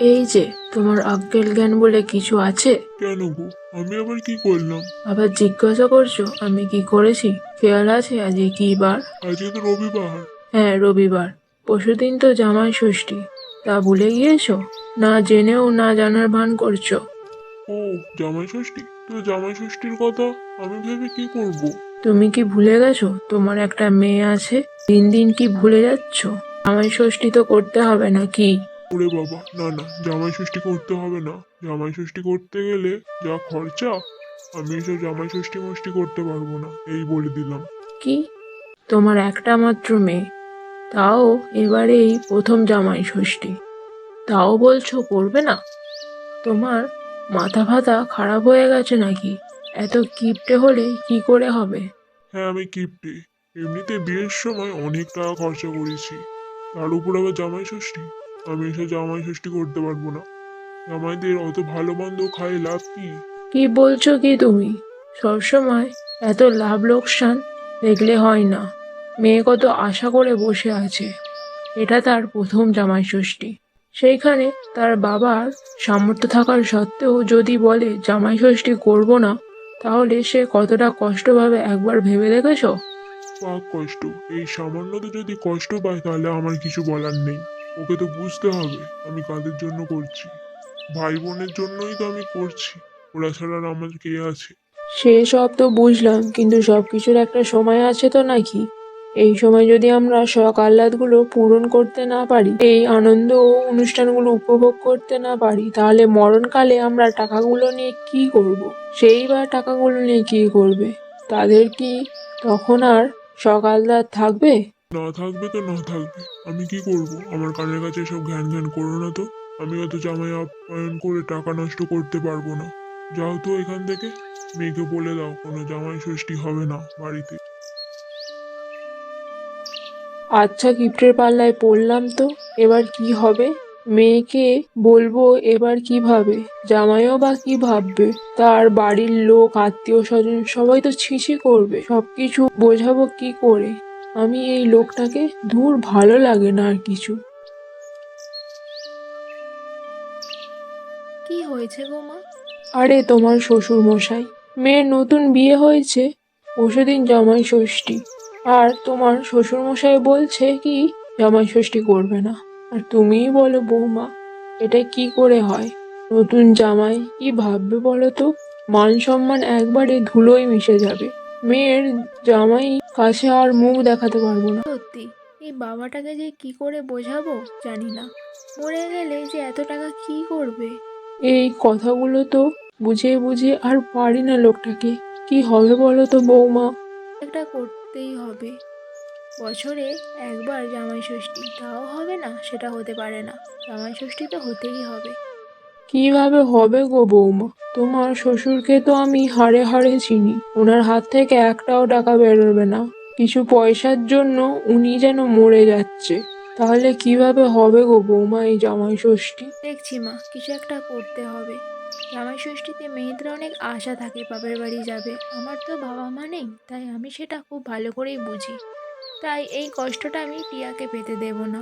এই যে, তোমার আক্কেল জ্ঞান বলে কিছু আছে? কেন গো? আমি আবার কি করলাম? আবার জিজ্ঞাসা করছো আমি কি করেছি? খেয়াল আছে আজকে কি বার? আজকে তো রবিবার। হ্যাঁ, রবিবার। পরশুদিন তো জামাই ষষ্ঠী। তা ভুলে গিয়েছো? না জেনেও না জানার ভান করছো। ও, জামাই ষষ্ঠী। তো জামাই ষষ্ঠীর কথা আমি ভেবে কি করব? তুমি কি ভুলে গেছো তোমার একটা মেয়ে আছে? দিন দিন কি ভুলে যাচ্ছো? জামাই ষষ্ঠী তো করতে হবে নাকি? ওরে বাবা, না না, জামাই ষষ্ঠী করতে হবে না। জামাই ষষ্ঠী করতে গেলে যা খরচা, আমি এসব জামাই ষষ্ঠী মষ্টি করতে পারবো না, এই বলে দিলাম। কি? তোমার একটা মাত্র মেয়ে, তাও এবারে এই প্রথম জামাই ষষ্ঠী, তাও বলছো করবে না? তোমার মাথা ফাতা খারাপ হয়ে গেছে নাকি? এত কিপটে হলে কি করে হবে? হ্যাঁ, আমি কিপ্টে। এমনিতে বিয়ের সময় অনেক টাকা খরচা করেছি, তার উপর আবার জামাই ষষ্ঠী। আমি এসব জামাই ষষ্ঠী করতে পারবো না। জামাইদের অত ভালো মন্দ খাই লাভ কি? কি বলছো কি তুমি? সবসময় এত লাভ লোকসান দেখলে হয় না। মেয়ে কত আশা করে বসে আছে, এটা তার প্রথম জামাই ষষ্ঠী। সেইখানে তার বাবার সামর্থ্য থাকার সত্ত্বেও যদি বলে জামাই ষষ্ঠী করবো না, তাহলে সে কতটা কষ্ট পাবে একবার ভেবে দেখেছো? পাক কষ্ট। এই সামান্যতে যদি কষ্ট পায় তাহলে আমার কিছু বলার নেই। ওকে তো বুঝতে হবে আমি কাদের জন্য করছি। ভাই বোনের জন্যই তো আমি করছি। ওরা ছাড়া আর আমার কে আছে? সে সব তো বুঝলাম, কিন্তু সবকিছুর একটা সময় আছে তো নাকি? এই সময় যদি আমরা শখ আহ্লাদগুলো পূরণ করতে না পারি, এই আনন্দ ও অনুষ্ঠানগুলো উপভোগ করতে না পারি, তাহলে মরণকালে আমরা টাকাগুলো নিয়ে কি করব? সেই বা টাকাগুলো নিয়ে কি করবে? তাদের কি তখন আর শখ আহ্লাদ থাকবে? না থাকবে তো না থাকবে, আমি কি করব? আমার কানের কাছে সব ঘ্যান ঘ্যান করো না তো। আমি অত জামাই আপ্যায়ন করে টাকা নষ্ট করতে পারবো না। যাও তো এখান থেকে। মেয়েকে বলে দাও কোনো জামাই ষষ্ঠী হবে না বাড়িতে। আচ্ছা, গিফটের পাল্লায় পড়লাম তো। এবার কি হবে? মেয়েকে বলবো এবার কি ভাবে? জামাইও বা কি ভাববে? তার বাড়ির লোক, আত্মীয় স্বজন সবাই তো ছিছি করবে। সবকিছু বোঝাবো কি করে? আমি এই লোকটাকে, দূর, ভালো লাগে না আর কিছু। কি হয়েছে গো মা? আরে তোমার শ্বশুর মশাই, মেয়ের নতুন বিয়ে হয়েছে, পরশুদিন জামাই ষষ্ঠী, আর তোমার শ্বশুর মশাই বলছে কি জামাই ষষ্ঠী করবে না। আর তুমিই বলো বৌমা, এটা কি করে হয়? নতুন জামাই কি ভাববে বলো তো? মান সম্মান একবারে ধুলোয় মিশে যাবে। মেয়ের জামাই কাছে আর মুখ দেখাতে পারবো না। সত্যি, এই বাবাটাকে যে কি করে বোঝাবো জানি না। মরে গেলে যে এত টাকা কি করবে? এই কথাগুলো তো বুঝিয়ে বুঝিয়ে আর পারি না লোকটাকে। কি হবে বলো তো বৌমা? একটা করতেই হবে। বছরে একবার জামাই ষষ্ঠী, তাও হবে না? সেটা হতে পারে না। জামাই ষষ্ঠী তো হতেই হবে। কিভাবে হবে গো বৌমা? তোমার শ্বশুরকে তো আমি হাড়ে হাড়ে চিনি। ওনার হাত থেকে একটাও টাকা বেরোবে না। কিছু পয়সার জন্য উনি যেন মরে যাচ্ছে। তাহলে কিভাবে হবে গো বৌমা এই জামাই ষষ্ঠী? দেখছি মা, কিছু একটা করতে হবে। জামাই ষষ্ঠীতে মেয়েদের অনেক আশা থাকে বাপের বাড়ি যাবে। আমার তো বাবা মা নেই, তাই আমি সেটা খুব ভালো করেই বুঝি। তাই এই কষ্টটা আমি টিয়াকে পেতে দেব না।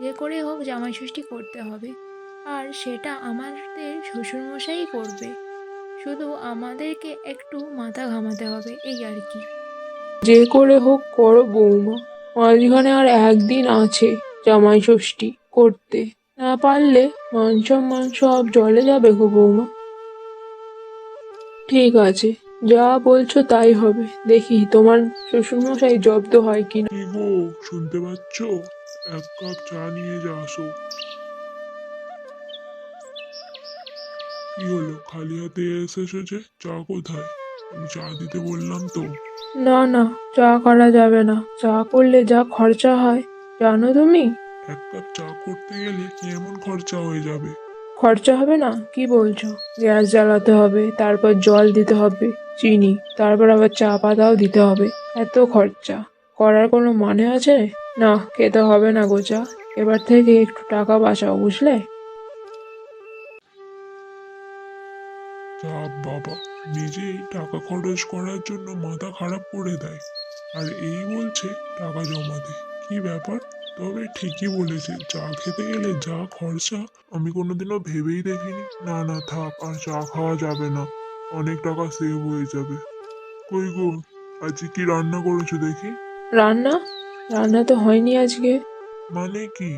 যে করে হোক জামাই ষষ্ঠী করতে হবে। আর সেটা আমাদের শ্বশুরমশাই করবে। শুধু আমাদেরকে একটু মাথা ঘামাতে হবে, এই আর কি। যে করে হোক করো বৌমা। মাঝখানে আর একদিন আছে জামাই ষষ্ঠী করতে। না পারলে মান সম্মান সব জলে যাবে গো বৌমা। ঠিক আছে, যা বলছো তাই হবে। দেখি তোমার শ্বশুরমশাই জব্দ হয় কিনা। কি গো, শুনতে পাচ্ছ? এক কাপ চা নিয়ে যা আসো। কি হলো, খালি হাতে এসেছো যে? চা কোথায়? আমি চা দিতে বললাম তো। না না, চা করা যাবে না। চা করলে যা খরচা হয় জানো তুমি? এক কাপ চা করতে গেলে কি এমন খরচা হয়ে যাবে? খরচা হবে না? কি বলছো? গ্যাস জ্বালাতে হবে, তারপর জল দিতে হবে, চিনি, তারপর আবার চা পাতাও দিতে হবে। এত খরচা করার কোনো মানে আছে? না, খেতে হবে না গো চা। এবার থেকে একটু টাকা বাঁচাও, বুঝলে? যা বাবা, নিজেই টাকা খরচ করার জন্য মাথা খারাপ করে দেয়, আর এই বলছে টাকা জমাতে। কি ব্যাপার? তবে ঠিকই বলেছে, চা খেতে গেলে যা খরচা আমি কোনোদিনও ভেবেই দেখিনি। না না থাক, আর চা খাওয়া যাবে না, অনেক টাকা সেভ হয়ে যাবে। কই গো, আজকে কি রান্না করেছো দেখি? রান্না রান্না তো হয়নি আজকে। মানে কি?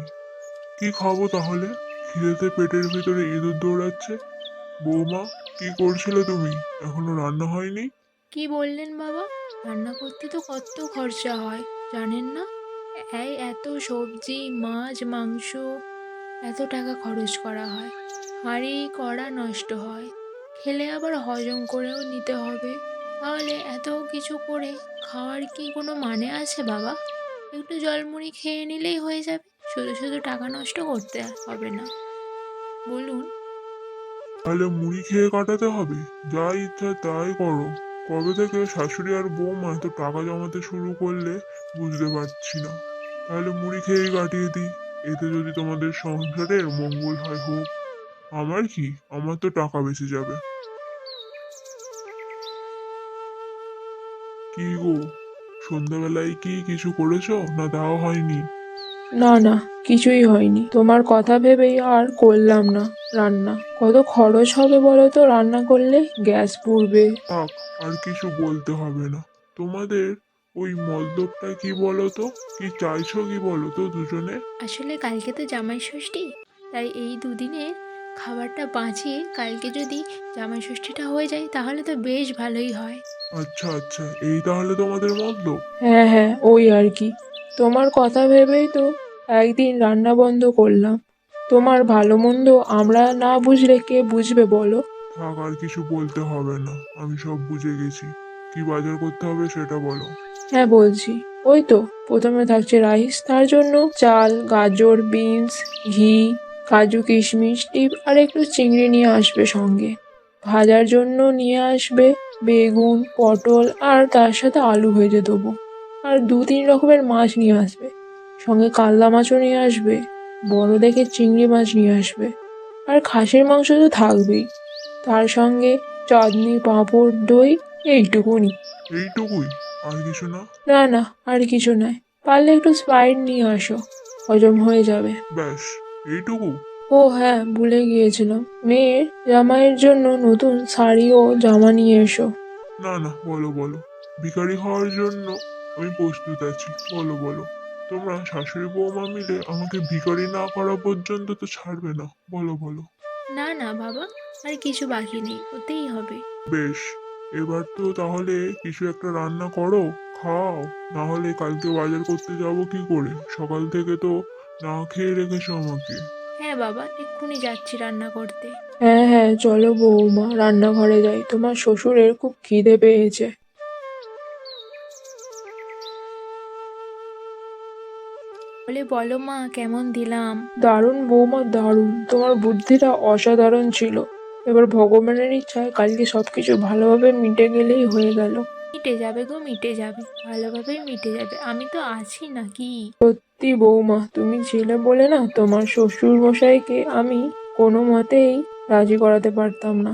কি খাবো তাহলে? খিদেতে পেটের ভিতরে ইঁদুর দৌড়াচ্ছে। বৌমা, কি করছিলে তুমি? এখনো রান্না হয়নি? কি বললেন বাবা? রান্না করতে তো কত খরচা হয়, জানেন না? এই এত সবজি, মাছ, মাংস, এত টাকা খরচ করা হয়। হাঁড়ি কড়া নষ্ট হয়। খেলে আবার হজম করেও নিতে হবে। তাহলে এত কিছু করে খাওয়ার কি কোনো মানে আছে বাবা? একটু জলমুড়ি খেয়ে নিলেই হয়ে যাবে। শুধু শুধু টাকা নষ্ট করতে হবে না, বলুন। তাহলে মুড়ি খেয়ে কাটাতে হবে? যা ইচ্ছা তাই করো। কবে থেকে শাশুড়ি আর বৌমা এত টাকা জমাতে শুরু করলে বুঝতে পারছি না। তাহলে মুড়ি খেয়েই কাটিয়ে দিই, এতে যদি তোমাদের সংসারের মঙ্গল হয় হোক। আমার কি, আমার তো টাকা বেঁচে যাবে। কি গো, সন্ধ্যাবেলায় কি কিছু করেছো, না তাও হয়নি? না না, কিছুই হয়নি। তোমার কথা ভেবেই আর করলাম না রান্না। কত খরচ হবে বলো তো রান্না করলে? গ্যাস পুড়বে। থাক, আর কিছু বলতে হবে না। তোমাদের ওই মতলবটা কি বলো তো? কি চাইছো কি বলো তো দুজনে? আসলে কালকে তো জামাই ষষ্ঠী, তাই এই দুদিনের খাবারটা বাঁচিয়ে কালকে যদি জামাই ষষ্ঠীটা হয়ে যায় তাহলে তো বেশ ভালোই হয়। আচ্ছা আচ্ছা, এই তাহলে তোমাদের মতলব। হ্যাঁ হ্যাঁ, ওই আর কি। তোমার কথা ভেবেই তো একদিন রান্না বন্ধ করলাম। তোমার ভালো মন্দ আমরা না বুঝলে কে বুঝবে বলো? থাক, আর কিছু বলতে হবে না, আমি সব বুঝে গেছি। কি বাজার করতে হবে সেটা বলো। হ্যাঁ বলছি। ওই তো, প্রথমে থাকছে রাইস, তার জন্য চাল, গাজর, বিনস, ঘি, কাজু, কিশমিশ, টিপ আর একটু চিংড়ি নিয়ে আসবে সঙ্গে। ভাজার জন্য নিয়ে আসবে বেগুন, পটল আর তার সাথে আলু ভেজে দেবো। আর 2-3 রকমের মাছ নিয়ে আসবে, সঙ্গে কাতলা মাছও নিয়ে আসবে, বড় দেখে চিংড়ি মাছ নিয়ে আসবে। আর খাসির মাংস তো থাকবেই, তার সঙ্গে চাটনি, পাঁপড়, দই, এইটুকুনি। এইটুকুই? আর কিছু না? না না, আর কিছু নয়। পারলে একটু স্প্রাইট নিয়ে আসো, হজম হয়ে যাবে। ব্যাস, এইটুকু? ও হ্যাঁ, ভুলে গিয়েছিলাম, মেয়ের জামাইয়ের জন্য নতুন শাড়ি ও জামা নিয়ে এসো। না না, বলো বলো। ভিখারি হওয়ার জন্য আমি প্রস্তুত আছি, বলো বলো। তোমরা শাশুড়ি বৌমা মিলে আমাকে ভিখারি না করা পর্যন্ত তো ছাড়বে না, বলো বলো। না না বাবা, আর কিছু বাকি নেই, ওতেই হবে। বেশ, এবার তো তাহলে কিছু একটা রান্না করো, খাও। না হলে কালকে বাজার করতে যাব কি করে? সকাল থেকে তো না খেয়ে রেখেছো আমাকে। হ্যাঁ বাবা, এক্ষুনি যাচ্ছি রান্না করতে। হ্যাঁ হ্যাঁ, চলো বৌমা, রান্নাঘরে যাই, তোমার শ্বশুরের খুব খিদে পেয়েছে। বলে বলো মা, কেমন দিলাম? দারুণ বৌমা, দারুণ, তোমার বুদ্ধিটা অসাধারণ ছিল। এবার ভগবানের ইচ্ছায় কালকে সবকিছু ভালোভাবে মিটে গেলেই হয়ে গেল। মিটে যাবে গো, মিটে যাবে, ভালোভাবেই মিটে যাবে, আমি তো আছি নাকি। সত্যি বৌমা, তুমি ছিলে বলে না তোমার শ্বশুর মশাইকে আমি কোনো মতেই রাজি করাতে পারতাম না।